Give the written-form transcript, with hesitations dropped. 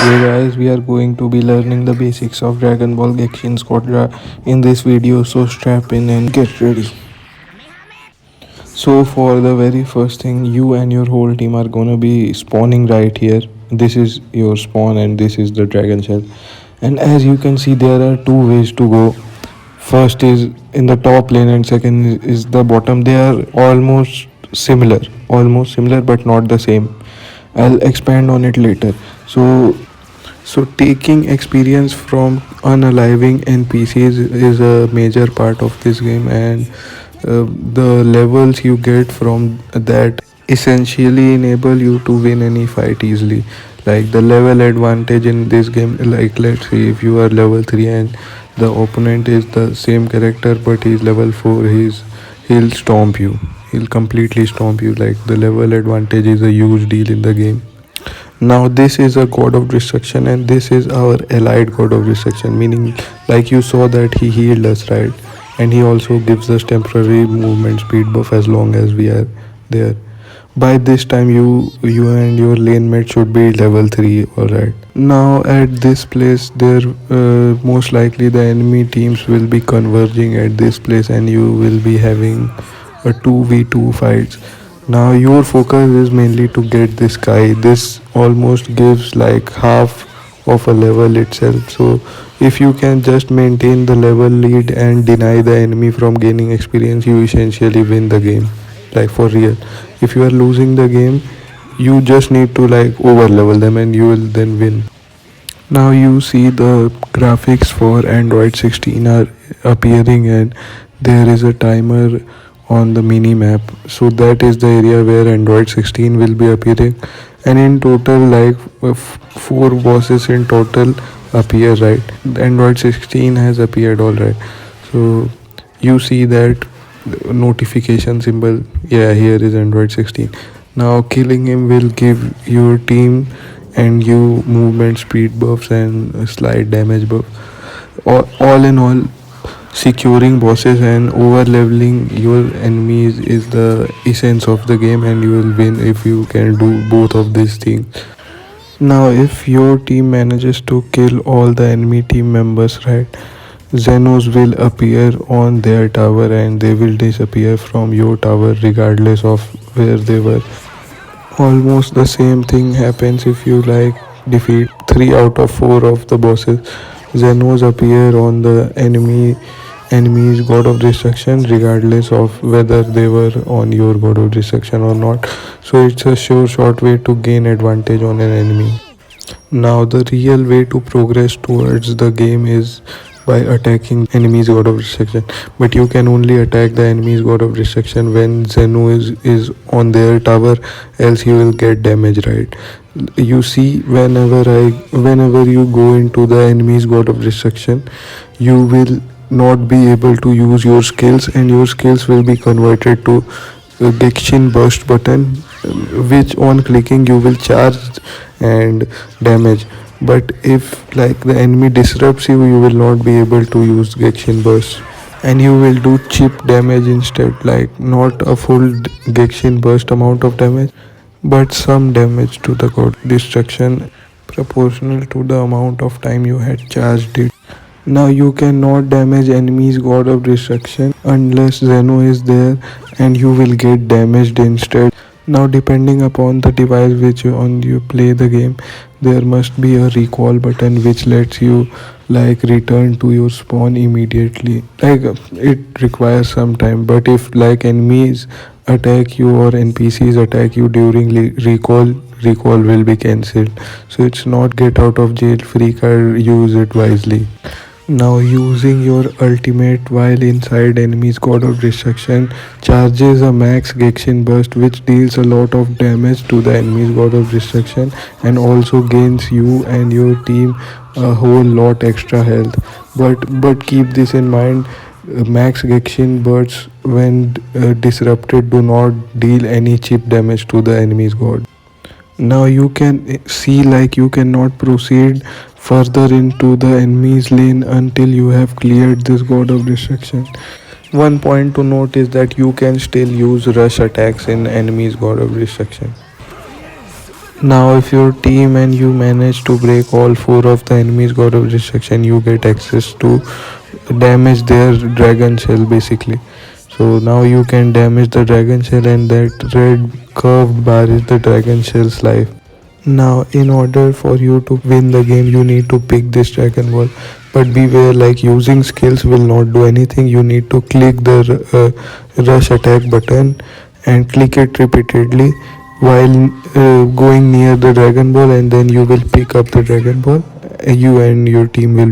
Hey guys, we are going to be learning the basics of Dragon Ball Gekishin SQUADRA in this video, so strap in and get ready. So for the very first thing, you and your whole team are gonna be spawning right here. This is your spawn and this is the dragon shell. And as you can see, there are two ways to go. First is in the top lane and second is the bottom. They are almost similar but not the same. I'll expand on it later. So taking experience from unaliving NPCs is a major part of this game, and the levels you get from that essentially enable you to win any fight easily. Like the level advantage in this game, like let's say if you are level 3 and the opponent is the same character but he's level 4, he'll stomp you. He'll completely stomp you. Like the level advantage is a huge deal in the game. Now this is a god of destruction and this is our allied god of destruction, meaning like you saw that he healed us, right? And he also gives us temporary movement speed buff as long as we are there. By this time you and your lane mate should be level 3, alright. Now at this place there most likely the enemy teams will be converging at this place and you will be having a 2v2 fights. Now your focus is mainly to get this guy. This almost gives like half of a level itself. So if you can just maintain the level lead and deny the enemy from gaining experience, you essentially win the game. Like for real. If you are losing the game, you just need to like over level them and you will then win. Now you see the graphics for Android 16 are appearing and there is a timer on the mini map. So that is the area where Android 16 will be appearing, and in total like 4 bosses in total appear, right? Android 16 has appeared, alright. So you see that notification symbol. Yeah, here is Android 16. Now killing him will give your team and you movement speed buffs and slight damage buff. All in all, securing bosses and over leveling your enemies is the essence of the game, and you will win if you can do both of these things. Now if your team manages to kill all the enemy team members, right, Xenos will appear on their tower and they will disappear from your tower regardless of where they were. Almost the same thing happens if you like defeat 3 out of 4 of the bosses. Xenos appear on the enemy's god of destruction regardless of whether they were on your god of destruction or not. So it's a sure short way to gain advantage on an enemy. Now the real way to progress towards the game is by attacking enemy's god of destruction, but you can only attack the enemy's god of destruction when Zeno is on their tower, else you will get damage, right? You see, whenever you go into the enemy's god of destruction, you will not be able to use your skills and your skills will be converted to a gekishin burst button, which on clicking you will charge and damage. But if like the enemy disrupts you, you will not be able to use gekishin burst and you will do chip damage instead, like not a full gekishin burst amount of damage but some damage to the god destruction proportional to the amount of time you had charged it. Now you cannot damage enemy's god of destruction unless Zeno is there and you will get damaged instead. Now depending upon the device which on you play the game, there must be a recall button which lets you like return to your spawn immediately. Like it requires some time, but if like enemies attack you or NPCs attack you during recall will be cancelled. So it's not get out of jail free card, use it wisely. Now using your ultimate while inside enemy's god of destruction charges a max gekishin burst which deals a lot of damage to the enemy's god of destruction and also gains you and your team a whole lot extra health. But keep this in mind, max gekishin bursts when disrupted do not deal any chip damage to the enemy's god. Now you can see like you cannot proceed further into the enemy's lane until you have cleared this god of destruction. One point to note is that you can still use rush attacks in enemy's god of destruction. Now, if your team and you manage to break all four of the enemies god of destruction, you get access to damage their dragon shell basically. So now you can damage the dragon shell, and that red curved bar is the dragon shell's life. Now, in order for you to win the game, you need to pick this dragon ball. But beware, like using skills will not do anything. You need to click the rush attack button and click it repeatedly while going near the dragon ball, and then you will pick up the dragon ball. You and your team will